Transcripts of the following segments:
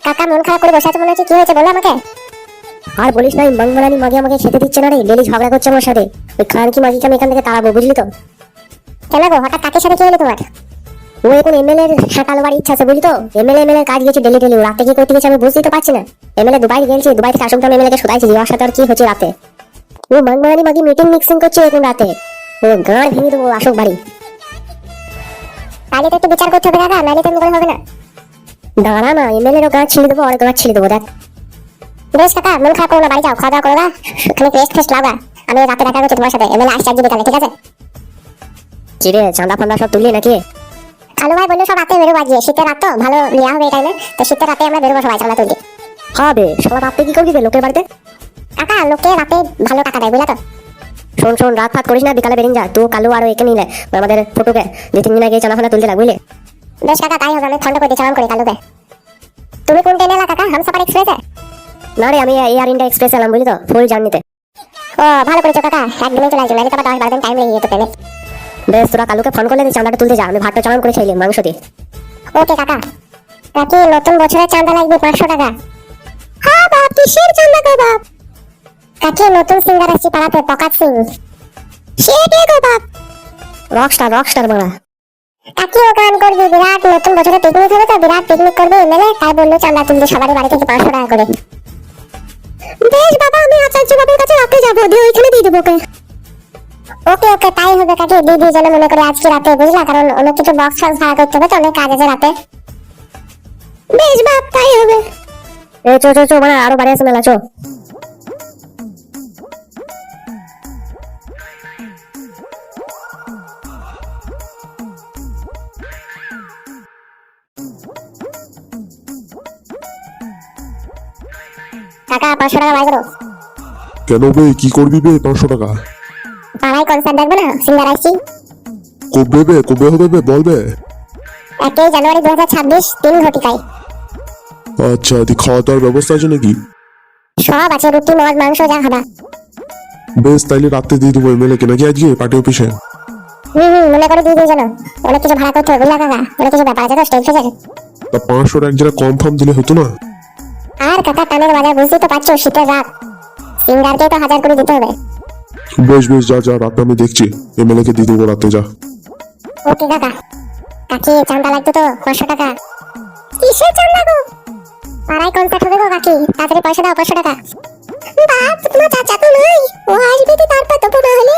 কাকা মন খারাপ করে বসে আছে মনে হচ্ছে, কি হয়েছে বলো আমাকে। আর বলিস না, মঙ্গলানি মাগি আমাকে খেতে দিচ্ছে না রে, ডেলি ঝগড়া করছে আমার সাথে। ওই খান কি মাগিকে আমি এখান থেকে তাড়াবো, বুঝলি তো। কেন গো, হঠাৎ কাকের সাথে কি হলো তোমার? ও এখন এমএলএ এর শাটাল বাড়ির ইচ্ছা আছে, বুঝলি তো। এমএলএ কাজ গেছে ডেলি ডেলি, রাতে কি করতে গেছে আমি বুঝতেই তো পারছি না। এমএলএ দুবাই গেছে, দুবাই থেকে আসুক তো এমএলএ কে শোধাইছি ওর সাথে আর কি হচ্ছে রাতে। ও মঙ্গলানি মাগি মিটিং মিক্সিং করছে এখন রাতে, ও গাঁড় ভেঙে দেবো আসুক বাড়ি। তাহলে তো একটু বিচার করতে হবে কাকা, নাহলে তো এমনি করে হবে না। দাঁড়া না, এমএলএ এর গাঁ ছিঁড়ে দেবো আর গাঁ ছিঁড়ে দেবো দেখ। বেশ কাকা, মন খারাপ করো না, বাড়ি যাও, খাওয়া দাওয়া করো না, ওখানে রেস্ট ফেস্ট লাগা। আমি রাতে দেখা করছি তোমার সাথে, এমএলএ আসছে আজ বিকালে, ঠিক আছে? চিরে চাঁদা ফান্দা সব তুললি নাকি? কালু ভাই বললো সব রাতে বেরোবো, আজকে শীতের রাত তো ভালো নেওয়া হবে এই টাইমে, তো শীতের রাতে আমরা বেরোবো সবাই চাঁদা তুলতে। হবে সবার রাতে কি করবি রে লোকের বাড়িতে? কাকা লোকে রাতে ভালো টাকা দেয়, বুঝলা তো। শোন শোন, রাত ফাত করিস না, বিকালে বেরিয়ে যা তুই কালু আর একে নিলে আমাদের ফটোকে 2-3 দিন আগে চাঁদা ফান্দা তুলতে লাগ, বুঝলি। বেশ কাকা, তাই হবে, আমি ফোনটা করে দিচ্ছি করি কালুকে। তুমি কোন ট্রেনে এলা কাকা, হামসাফার এক্সপ্রেসে? না রে, আমি এয়ার ইন্ডিয়া এক্সপ্রেস এলাম, বুঝলি তো, ফুল জার্নিতে। ও ভালো করেছো কাকা, একদিনে চলে আসবে, নাহলে তো আবার 10-12 দিন টাইম লেগে যেত ট্রেনে। বেশ, তোরা কালুকে ফোন করলে চাঁদাটা তুলতে যা, আমি ভাতটা চালান করে খাইলি মাংস দিয়ে। ওকে কাকা। কাকি নতুন বছরের চাঁদা লাগবে 500 টাকা। হ্যাঁ বাপ, কিসের চাঁদা গো বাপ? কাকি নতুন সিঙ্গার আসছে পাড়াতে, পকাত সিং। সে কে গো বাপ? রকস্টার বড়া। কাকি ও গান করবি, বিরাট নতুন বছরে পিকনিক হবে তো, বিরাট পিকনিক করবে এমএলএ, তাই বললো চাঁদা তুলতে সবারই বাড়ি থেকে 500 টাকা করে। বেশ বাবা, আমি আচার্য বাবুর কাছে রাতে যাবো, দিয়ে ওইখানে দিয়ে দেবো ওকে। ওকে ওকে, তাই হবে কাকি, দিদি যেন মনে করে আজকে রাতে, বুঝলা, কারণ অনেক কিছু বক্স ফক্স ভাড়া করতে হবে তো, অনেক কাজ আছে রাতে। বেশ বাপ, তাই হবে। এ চো মানে আরো বাড়ি আছে মেলা, চো। কাকা 500 টাকা বাই করো। কেন বে, কি করবি বে 500 টাকা? পাড়ায় কনসার্ট দেখবো না, সিঙ্গার আসছি। কবে বে, কবে হবে বে বলবে? 1 জানুয়ারি 2026, 3 ঘটিকায়। আচ্ছা, তুই খাওয়া দাওয়ার ব্যবস্থা আছে নাকি? সব আছে, রুটি মদ মাংস যা খাবা। বেশ, তাইলে রাতে দিয়ে দেবো এমএলএ কে নাকি আজকে পার্টি অফিসে। মনে করে দিয়ে দিই যেন, অনেক কিছু ভাড়া করতে হবে, বুঝলা কাকা, অনেক কিছু ব্যাপার আছে তো, স্টেজ ফেজের। তা 500 এক জায়গায় কনফার্ম দিলে হতো না? আর কাকা টানের বাজার বুঝতেই তো পারছো, শীতের রাত, সিঙ্গারকে তো 1000 করে দিতে হবে। বেশ বেশ, যা যা, রাতে আমি দেখছি, এমএলএ কে দিয়ে দেবো রাতে, যা। ওকে কাকা। কাকি চাঁদা লাগতো তো 500 টাকা। কিসের চাঁদা গো? পাড়ায় কনসার্ট হবে গো কাকি, তাড়াতাড়ি পয়সা দাও 500 টাকা। বাপ, তোমার চাচা তো নাই, ও আসবে তো তারপর তো না হলে।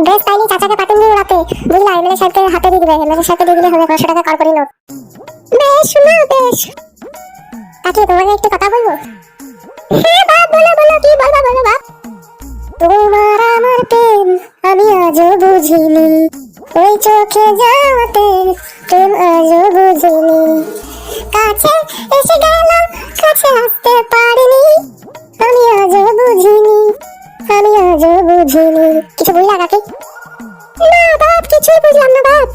বেশ, তাইলে চাচাকে পাঠিয়ে দিও রাতে, বুঝলা, এমএলএ সাহেবকে হাতে দিয়ে দিবে, এমএলএ সাহেবকে দিয়ে দিলে হবে 500 টাকা কর্পোরি নোট। বেশ শোনা, বেশ। কাকি তোমাকে একটু কথা বলবো? হ্যাঁ বাপ, বলো বলো, কি বলবা বলো বাপ। তোমার আমার প্রেম আমি আজও বুঝিনি, ওই চোখে যাওয়াতে প্রেম আজও বুঝিনি, কাছে এসে গেলাম কাছে আসতে পারিনি, আমি আজও বুঝিনি, আমি আজও বুঝিনি। কিছু বুঝলা কাকি? না বাপ, কিছুই বুঝলাম না বাপ।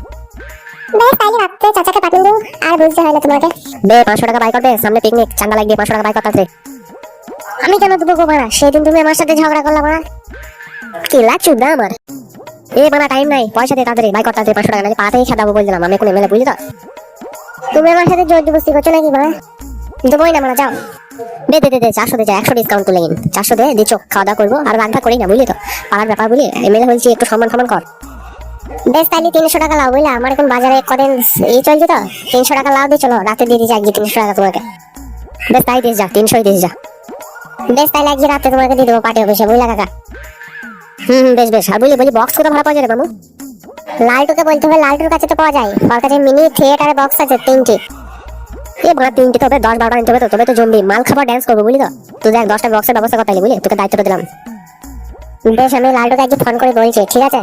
বেশ, তাইলে রাত্রে চাচাকে পাঠিয়ে দেবো, আর বুঝতে হয় না তোমাকে। বে 500 টাকা বাই করবে, সামনে পিকনিক, চাঁদা লাগবে 500 টাকা বাই করতে। আমি কেন দেবো গো ভাড়া, সেদিন তুমি আমার সাথে ঝগড়া করলা ভাড়া। কি লাগছু না আমার? এ বানা টাইম নাই, পয়সা দে তাড়াতাড়ি, বাই করতে 500 টাকা, নালে পাতেই খেদাবো বলে দিলাম, আমি এখন এমএলএ, বুঝলি তো। তুমি আমার সাথে জোর জবরদস্তি করছো নাকি ভাড়া? দেবোই না আমরা, যাও। দে 400 দে, 100 ডিসকাউন্ট তুলে নিন, 400 দে, দিচ্ছ, খাওয়া দাওয়া করবো, আর রাগ করি না, বুঝলি তো, পাড়ার ব্যাপার বলি, এমএলএ হয়েছি, একটু সম্মান কর। বেশ, তাইলে 300 টাকা লাও, বুঝলা, আমার এখন বাজারে কদিন এই চলছে তো, 300 টাকা লাও দিয়ে চলো, রাতে দিয়ে দিচ্ছি আজকে 300 টাকা তোমাকে। বেশ, তাই দিস যা, 300 দিস যা। বেশ, তাইলে আজকে রাতে তোমাকে দিয়ে দেবো পার্টি অফিসে, বুঝলা কাকা। বেশ, আর বলি বক্স কোথা ভাড়া পাওয়া যায় রে মামু? লালটুকে বলতে হবে, লালটুর কাছে তো পাওয়া যায়, ওর কাছে মিনি থিয়েটারে বক্স আছে 3টি। এ বাড়া 3টে তো হবে, 10-12টা নিতে হবে তো, তবে তো জমবি, মাল খাবার ড্যান্স করবো, বুঝলি তো। তুই দেখ 10টা বক্সের ব্যবস্থা করতে বুঝলি, তোকে দায়িত্বটা দিলাম। বেশ, আমি লালটুকে আজকে ফোন করে বলছি, ঠিক আছে?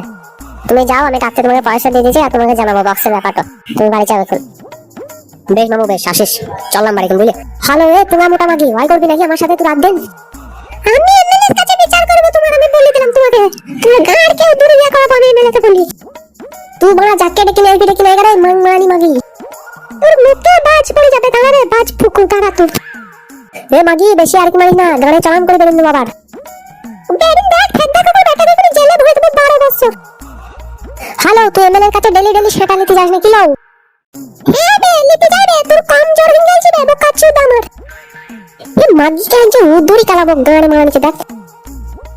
তুমি যাও, আমি রাতে তোমাকে পয়সা দিয়ে দিচ্ছি, আর তোমাকে জানাবো বক্সের ব্যাপারটা, তুমি বাড়ি যাও এখন। বেশ মামু, বেশ আসিস, চললাম বাড়ি এখন, বুঝলি। হ্যালো, এ তোমার মোটা মাগি, ওয়াই করবি নাকি আমার সাথে তুই রাত দিন? আমি এমএলএর কাছে বিচার করব তোমার, আমি বলে দিলাম তোমাকে, তুমি গাড় কেউ দূরে গিয়ে করাবো, আমি এমএলএ কে বলি। তুই বাড়া জ্যাকেটে কিনে গেলে মাংমানি মাগি, তোর মুখে বাজ পড়ে যাবে, দাঁড়া বাজ ফুকু, দাঁড়া তুই। এ মাগি বেশি আর কি মারিস না, গাড়ি চালান করে বেরিয়ে দেবো আবার। বেরিন দেখ, ফেদ্দা করে ব্যাটারি করে জেলে ভরে দেবো 12 বছর। হ্যালো, তুই এমএলএর কাছে ডেলি সেটা নিতে যাস না কি লাও? হ্যাঁ বে, নিতে যাই রে, তোর কম জোর হয়ে গেছে রে, বোকা চুদা মাগিকে একজন উদ্ধরি কালাবো গাড়ি মারা নিচে। দেখ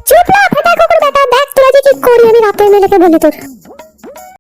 চুপ না ফেটা কুকুর বেটা, দেখ তোরা যে কি করি আমি রাতে এমএলএ কে বলি তোর।